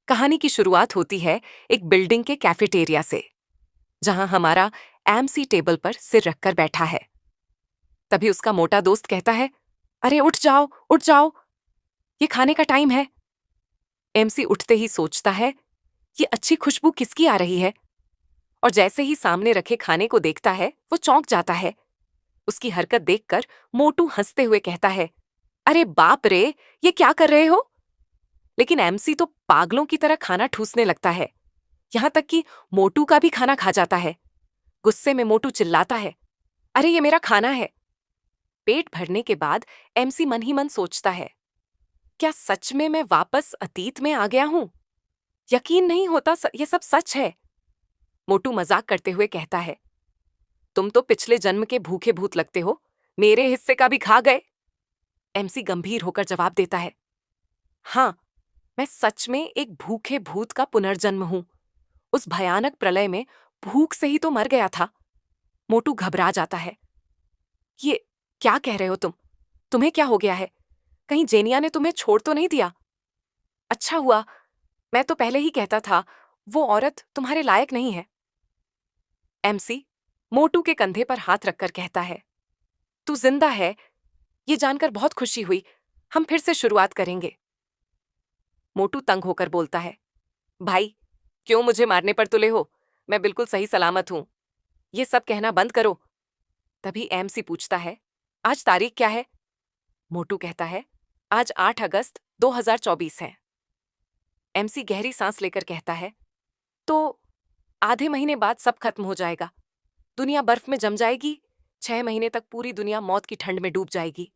कहानी की शुरुआत होती है एक बिल्डिंग के कैफेटेरिया से, जहां हमारा एमसी टेबल पर सिर रखकर बैठा है। तभी उसका मोटा दोस्त कहता है, अरे उठ जाओ उठ जाओ, ये खाने का टाइम है। एमसी उठते ही सोचता है, ये अच्छी खुशबू किसकी आ रही है। और जैसे ही सामने रखे खाने को देखता है, वो चौंक जाता है। उसकी हरकत देखकर मोटू हंसते हुए कहता है, अरे बाप रे, ये क्या कर रहे हो। लेकिन एमसी तो पागलों की तरह खाना ठूसने लगता है, यहां तक कि मोटू का भी खाना खा जाता है। गुस्से में मोटू चिल्लाता है, अरे ये मेरा खाना है। पेट भरने के बाद एमसी मन ही मन सोचता है, क्या सच में मैं वापस अतीत में आ गया हूं। यकीन नहीं होता ये सब सच है। मोटू मजाक करते हुए कहता है, तुम तो पिछले जन्म के भूखे भूत लगते हो, मेरे हिस्से का भी खा गए। एमसी गंभीर होकर जवाब देता है, हाँ, मैं सच में एक भूखे भूत का पुनर्जन्म हूं। उस भयानक प्रलय में भूख से ही तो मर गया था। मोटू घबरा जाता है, ये क्या कह रहे हो तुम? तुम्हें क्या हो गया है? कहीं जेनिया ने तुम्हें छोड़ तो नहीं दिया? अच्छा हुआ, मैं तो पहले ही कहता था, वो औरत तुम्हारे लायक नहीं है। एमसी मोटू के कंधे पर हाथ रखकर कहता है, तू जिंदा है, ये जानकर बहुत खुशी हुई। हम फिर से शुरुआत करेंगे। मोटू तंग होकर बोलता है, भाई, क्यों मुझे मारने पर तुले हो? मैं बिल्कुल सही सलामत हूं। ये सब कहना बंद करो। तभी एमसी पूछता है, आज तारीख क्या है? मोटू कहता है, आज 8 अगस्त 2024 है। एमसी गहरी सांस लेकर कहता है, तो आधे महीने बाद सब खत्म हो जाएगा। दुनिया बर्फ में जम जाएगी। 6 महीने तक पूरी दुनिया मौत की ठंड में डूब जाएगी।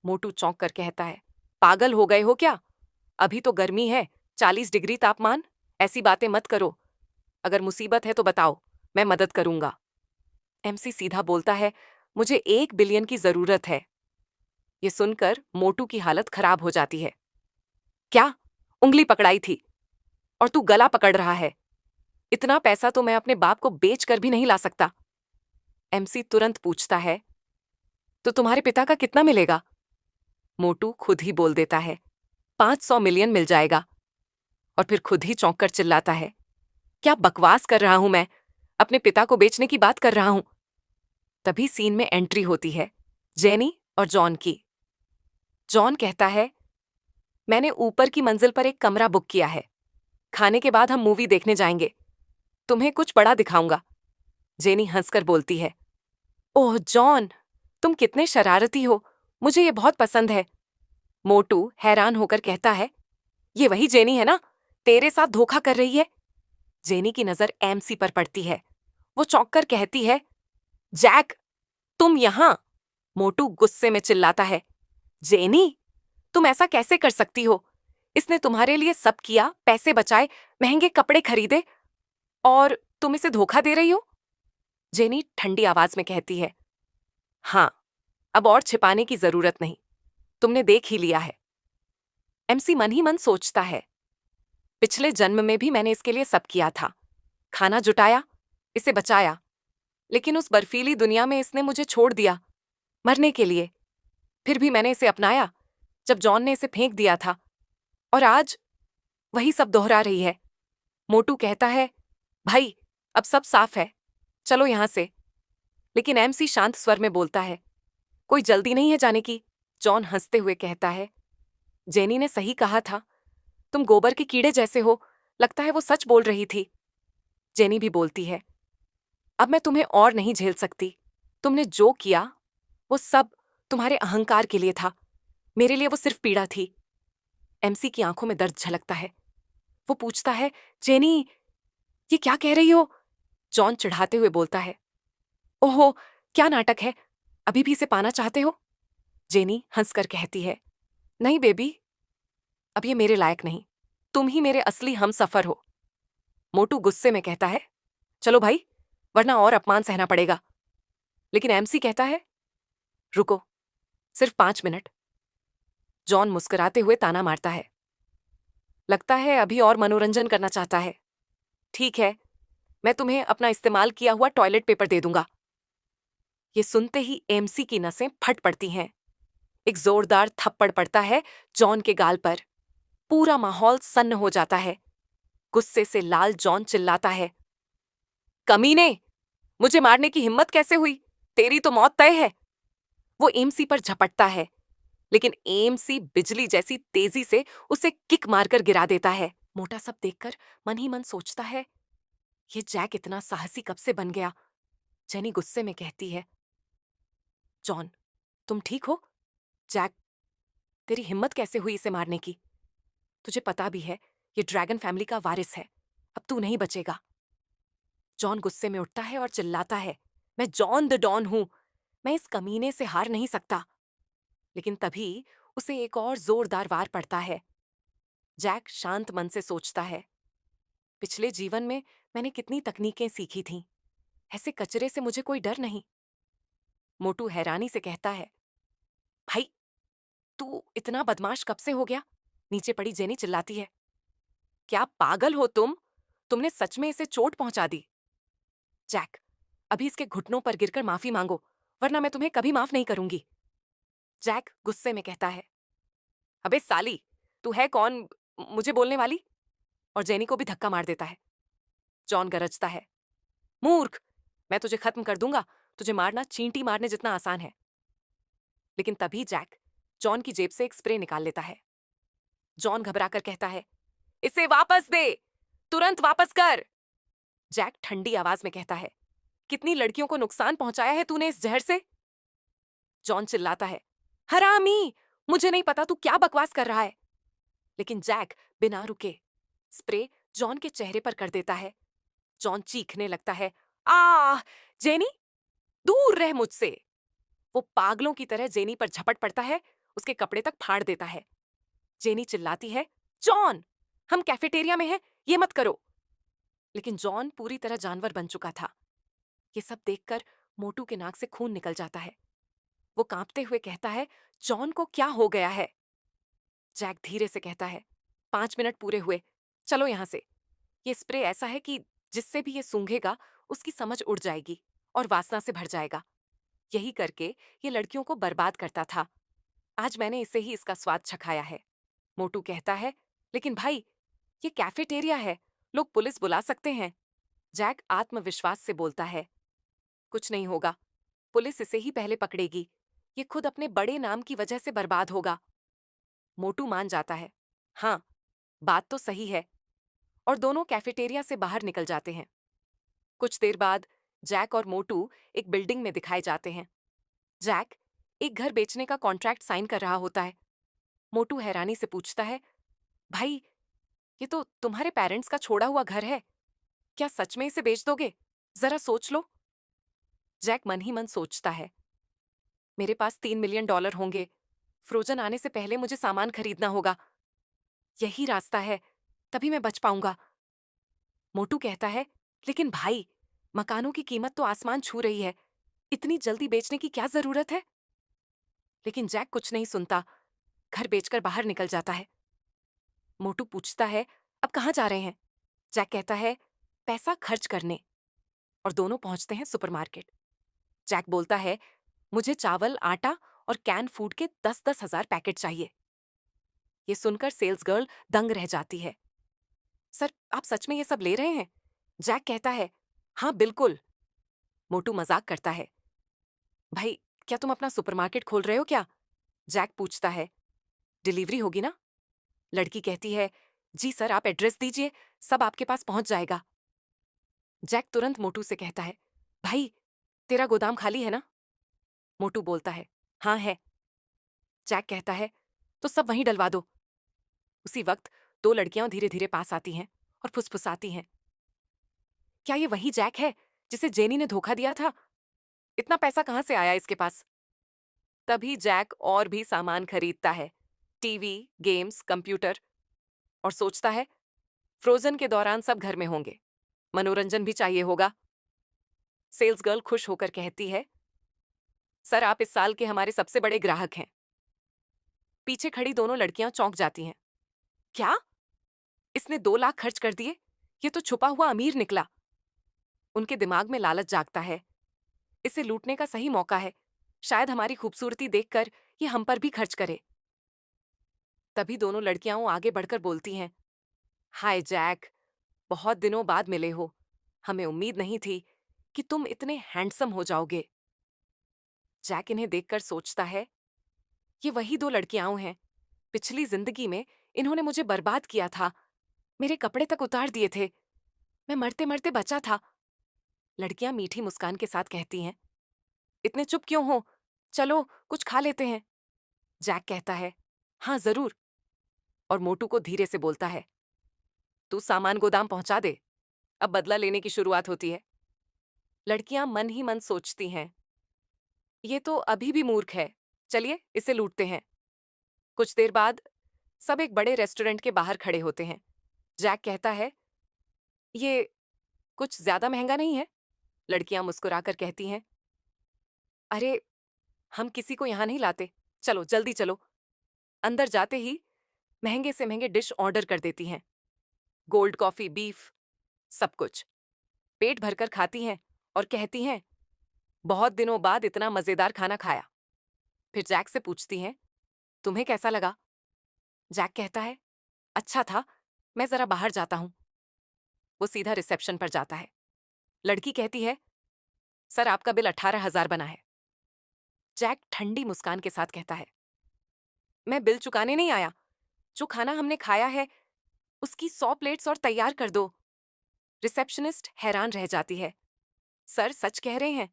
मोटू चौंक कर कहता है, पागल हो गए हो क्या? अभी तो गर्मी है, 40 डिग्री तापमान। ऐसी बातें मत करो। अगर मुसीबत है तो बताओ, मैं मदद करूंगा। एमसी सीधा बोलता है, मुझे 1 बिलियन की जरूरत है। ये सुनकर मोटू की हालत खराब हो जाती है। क्या? उंगली पकड़ाई थी और तू गला पकड़ रहा है? इतना पैसा तो मैं अपने बाप को बेच कर भी नहीं ला सकता। एमसी तुरंत पूछता है, तो तुम्हारे पिता का कितना मिलेगा? मोटू खुद ही बोल देता है, 500 मिलियन मिल जाएगा। और फिर खुद ही चौंक कर चिल्लाता है, क्या बकवास कर रहा हूं मैं? अपने पिता को बेचने की बात कर रहा हूं। तभी सीन में एंट्री होती है जेनी और जॉन की। जॉन कहता है, मैंने ऊपर की मंजिल पर एक कमरा बुक किया है। खाने के बाद हम मूवी देखने जाएंगे। तुम्हें कुछ बड़ा दिखाऊंगा। जेनी हंसकर बोलती है, ओह जॉन, तुम कितने शरारती हो। मुझे ये बहुत पसंद है। मोटू हैरान होकर कहता है, ये वही जेनी है ना, तेरे साथ धोखा कर रही है। जेनी की नजर एमसी पर पड़ती है। वो चौंककर कहती है, जैक, तुम यहां? मोटू गुस्से में चिल्लाता है, जेनी, तुम ऐसा कैसे कर सकती हो? इसने तुम्हारे लिए सब किया, पैसे बचाए, महंगे कपड़े खरीदे, और तुम इसे धोखा दे रही हो। जेनी ठंडी आवाज में कहती है, हाँ, अब और छिपाने की जरूरत नहीं, तुमने देख ही लिया है। एमसी मन ही मन सोचता है, पिछले जन्म में भी मैंने इसके लिए सब किया था। खाना जुटाया, इसे बचाया, लेकिन उस बर्फीली दुनिया में इसने मुझे छोड़ दिया, मरने के लिए। फिर भी मैंने इसे अपनाया जब जॉन ने इसे फेंक दिया था, और आज वही सब दोहरा रही है। मोटू कहता है, भाई, अब सब साफ है, चलो यहां से। लेकिन एमसी शांत स्वर में बोलता है, कोई जल्दी नहीं है जाने की। जॉन हंसते हुए कहता है, जेनी ने सही कहा था, तुम गोबर के कीड़े जैसे हो। लगता है वो सच बोल रही थी। जेनी भी बोलती है, अब मैं तुम्हें और नहीं झेल सकती। तुमने जो किया वो सब तुम्हारे अहंकार के लिए था, मेरे लिए वो सिर्फ पीड़ा थी। एमसी की आंखों में दर्द झलकता है। वो पूछता है, जेनी, ये क्या कह रही हो? जॉन चिढ़ाते हुए बोलता है, ओहो, क्या नाटक है, अभी भी इसे पाना चाहते हो? जेनी हंसकर कहती है, नहीं बेबी, अब ये मेरे लायक नहीं। तुम ही मेरे असली हमसफर हो। मोटू गुस्से में कहता है, चलो भाई, वरना और अपमान सहना पड़ेगा। लेकिन एमसी कहता है, रुको, सिर्फ 5 मिनट। जॉन मुस्कुराते हुए ताना मारता है, लगता है अभी और मनोरंजन करना चाहता है। ठीक है, मैं तुम्हें अपना इस्तेमाल किया हुआ टॉयलेट पेपर दे दूंगा। ये सुनते ही एमसी की नसें फट पड़ती हैं। एक जोरदार थप्पड़ पड़ता है जॉन के गाल पर। पूरा माहौल सन्न हो जाता है। गुस्से से लाल जॉन चिल्लाता है, कमीने, मुझे मारने की हिम्मत कैसे हुई? तेरी तो मौत तय है। वो एमसी पर झपटता है, लेकिन एमसी बिजली जैसी तेजी से उसे किक मारकर गिरा देता है। मोटा सब देखकर मन ही मन सोचता है, ये जैक इतना साहसी कब से बन गया? जेनी गुस्से में कहती है, जॉन, तुम ठीक हो? जैक, तेरी हिम्मत कैसे हुई इसे मारने की? तुझे पता भी है ये ड्रैगन फैमिली का वारिस है। अब तू नहीं बचेगा। जॉन गुस्से में उठता है और चिल्लाता है, मैं जॉन द डॉन हूं। मैं इस कमीने से हार नहीं सकता। लेकिन तभी उसे एक और जोरदार वार पड़ता है। जैक शांत मन से सोचता है, पिछले जीवन में मैंने कितनी तकनीकें सीखी थीं। ऐसे कचरे से मुझे कोई डर नहीं। मोटू हैरानी से कहता है, भाई, तू इतना बदमाश कब से हो गया? नीचे पड़ी जेनी चिल्लाती है, क्या पागल हो तुम? तुमने सच में इसे चोट पहुंचा दी। जैक, अभी इसके घुटनों पर गिरकर माफी मांगो, वरना मैं तुम्हें कभी माफ नहीं करूंगी। जैक गुस्से में कहता है, अबे साली, तू है कौन मुझे बोलने वाली? और जेनी को भी धक्का मार देता है। जॉन गरजता है, मूर्ख, मैं तुझे खत्म कर दूंगा। तुझे मारना चींटी मारने जितना आसान है। लेकिन तभी जैक जॉन की जेब से एक स्प्रे निकाल लेता है। जॉन घबराकर कहता है, इसे वापस दे, तुरंत वापस कर। जैक ठंडी आवाज में कहता है, कितनी लड़कियों को नुकसान पहुंचाया है तूने इस जहर से? जॉन चिल्लाता है, हरामी, मुझे नहीं पता तू क्या बकवास कर रहा है। लेकिन जैक बिना रुके स्प्रे जॉन के चेहरे पर कर देता है। जॉन चीखने लगता है, आ जेनी, दूर रह मुझसे। वो पागलों की तरह जेनी पर झपट पड़ता है, उसके कपड़े तक फाड़ देता है। जेनी चिल्लाती है, जॉन, हम कैफेटेरिया में हैं, ये मत करो। लेकिन जॉन पूरी तरह जानवर बन चुका था। ये सब देखकर मोटू के नाक से खून निकल जाता है। वो कांपते हुए कहता है, जॉन को क्या हो गया है? जैक धीरे से कहता है, 5 मिनट पूरे हुए, चलो यहां से। ये स्प्रे ऐसा है कि जिससे भी ये सूंघेगा उसकी समझ उड़ जाएगी और वासना से भर जाएगा। यही करके ये लड़कियों को बर्बाद करता था। आज मैंने इसे ही इसका स्वाद चखाया है। मोटू कहता है, लेकिन भाई, ये कैफेटेरिया है, लोग पुलिस बुला सकते हैं। जैक आत्मविश्वास से बोलता है, कुछ नहीं होगा, पुलिस इसे ही पहले पकड़ेगी। ये खुद अपने बड़े नाम की वजह से बर्बाद होगा। मोटू मान जाता है, हाँ, बात तो सही है। और दोनों कैफेटेरिया से बाहर निकल जाते हैं। कुछ देर बाद जैक और मोटू एक बिल्डिंग में दिखाए जाते हैं। जैक एक घर बेचने का कॉन्ट्रैक्ट साइन कर रहा होता है। मोटू हैरानी से पूछता है, भाई, ये तो तुम्हारे पेरेंट्स का छोड़ा हुआ घर है। क्या सच में इसे बेच दोगे? जरा सोच लो। जैक मन ही मन सोचता है, मेरे पास $3 मिलियन होंगे। फ्रोजन आने से पहले मुझे सामान खरीदना होगा। यही रास्ता है, तभी मैं बच पाऊंगा। मोटू कहता है, लेकिन भाई, मकानों की कीमत तो आसमान छू रही है। इतनी जल्दी बेचने की क्या जरूरत है? लेकिन जैक कुछ नहीं सुनता, घर बेचकर बाहर निकल जाता है। मोटू पूछता है, अब कहाँ जा रहे हैं? जैक कहता है, पैसा खर्च करने। और दोनों पहुंचते हैं सुपरमार्केट। जैक बोलता है, मुझे चावल, आटा और कैन फूड के 10-10 हजार पैकेट चाहिए। ये सुनकर सेल्स गर्ल दंग रह जाती है। सर, आप सच में ये सब ले रहे हैं? जैक कहता है, हाँ बिल्कुल। मोटू मजाक करता है, भाई, क्या तुम अपना सुपरमार्केट खोल रहे हो क्या? जैक पूछता है, डिलीवरी होगी ना? लड़की कहती है, जी सर, आप एड्रेस दीजिए, सब आपके पास पहुंच जाएगा। जैक तुरंत मोटू से कहता है, भाई, तेरा गोदाम खाली है ना? मोटू बोलता है, हाँ है। जैक कहता है, तो सब वहीं डलवा दो। उसी वक्त दो लड़कियां धीरे धीरे पास आती हैं और फुसफुसाती हैं, क्या ये वही जैक है जिसे जेनी ने धोखा दिया था? इतना पैसा कहां से आया इसके पास? तभी जैक और भी सामान खरीदता है, टीवी, गेम्स, कंप्यूटर, और सोचता है, फ्रोजन के दौरान सब घर में होंगे, मनोरंजन भी चाहिए होगा। सेल्स गर्ल खुश होकर कहती है, सर, आप इस साल के हमारे सबसे बड़े ग्राहक हैं। पीछे खड़ी दोनों लड़कियां चौंक जाती हैं, क्या? इसने 2 लाख खर्च कर दिए? ये तो छुपा हुआ अमीर निकला। उनके दिमाग में लालच जागता है, इसे लूटने का सही मौका है। शायद हमारी खूबसूरती देखकर ये हम पर भी खर्च करे। तभी दोनों लड़कियां आगे बढ़कर बोलती हैं, हाय जैक, बहुत दिनों बाद मिले हो। हमें उम्मीद नहीं थी कि तुम इतने हैंडसम हो जाओगे। जैक इन्हें देखकर सोचता है, ये वही दो लड़कियां हैं। पिछली जिंदगी में इन्होंने मुझे बर्बाद किया था, मेरे कपड़े तक उतार दिए थे, मैं मरते मरते बचा था। लड़कियां मीठी मुस्कान के साथ कहती हैं, इतने चुप क्यों हो, चलो कुछ खा लेते हैं। जैक कहता है, हाँ जरूर, और मोटू को धीरे से बोलता है, तू सामान गोदाम पहुंचा दे, अब बदला लेने की शुरुआत होती है। लड़कियां मन ही मन सोचती हैं, ये तो अभी भी मूर्ख है, चलिए इसे लूटते हैं। कुछ देर बाद सब एक बड़े रेस्टोरेंट के बाहर खड़े होते हैं। जैक कहता है, ये कुछ ज्यादा महंगा नहीं है? लड़कियां मुस्कुराकर कहती हैं, अरे हम किसी को यहां नहीं लाते, चलो जल्दी चलो। अंदर जाते ही महंगे से महंगे डिश ऑर्डर कर देती हैं, गोल्ड कॉफी, बीफ, सब कुछ। पेट भरकर खाती हैं और कहती हैं, बहुत दिनों बाद इतना मजेदार खाना खाया। फिर जैक से पूछती हैं, तुम्हें कैसा लगा? जैक कहता है, अच्छा था, मैं जरा बाहर जाता हूं। वो सीधा रिसेप्शन पर जाता है। लड़की कहती है, सर आपका बिल 18,000 बना है। जैक ठंडी मुस्कान के साथ कहता है, मैं बिल चुकाने नहीं आया, जो खाना हमने खाया है उसकी 100 प्लेट्स और तैयार कर दो। रिसेप्शनिस्ट हैरान रह जाती है, सर सच कह रहे हैं?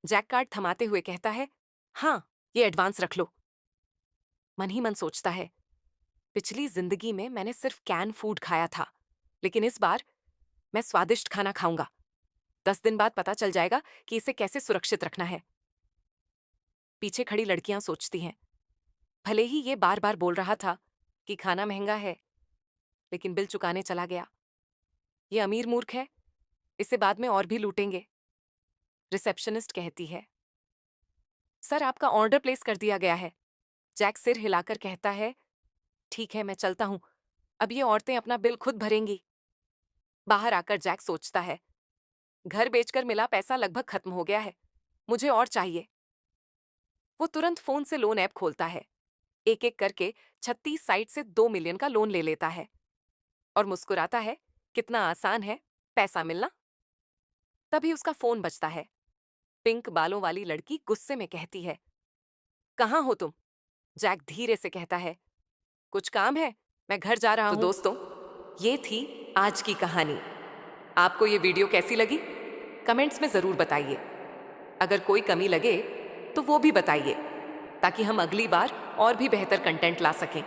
जैक कार्ड थमाते हुए कहता है, हाँ, ये एडवांस रख लो। मन ही मन सोचता है, पिछली जिंदगी में मैंने सिर्फ कैन फूड खाया था, लेकिन इस बार मैं स्वादिष्ट खाना खाऊंगा। 10 दिन बाद पता चल जाएगा कि इसे कैसे सुरक्षित रखना है। पीछे खड़ी लड़कियां सोचती हैं, भले ही ये बार बार बोल रहा था कि खाना महंगा है, लेकिन बिल चुकाने चला गया। ये अमीर मूर्ख है, इसे बाद में और भी लूटेंगे। रिसेप्शनिस्ट कहती है, सर आपका ऑर्डर प्लेस कर दिया गया है। जैक सिर हिलाकर कहता है, ठीक है मैं चलता हूं, अब ये औरतें अपना बिल खुद भरेंगी। बाहर आकर जैक सोचता है, घर बेचकर मिला पैसा लगभग खत्म हो गया है, मुझे और चाहिए। वो तुरंत फोन से लोन ऐप खोलता है, एक एक करके 36 साइट से 2 मिलियन का लोन ले लेता है और मुस्कुराता है, कितना आसान है पैसा मिलना। तभी उसका फोन बजता है। पिंक बालों वाली लड़की गुस्से में कहती है, कहाँ हो तुम? जैक धीरे से कहता है, कुछ काम है, मैं घर जा रहा हूं। तो दोस्तों, ये थी आज की कहानी। आपको ये वीडियो कैसी लगी? कमेंट्स में जरूर बताइए। अगर कोई कमी लगे तो वो भी बताइए, ताकि हम अगली बार और भी बेहतर कंटेंट ला सकें।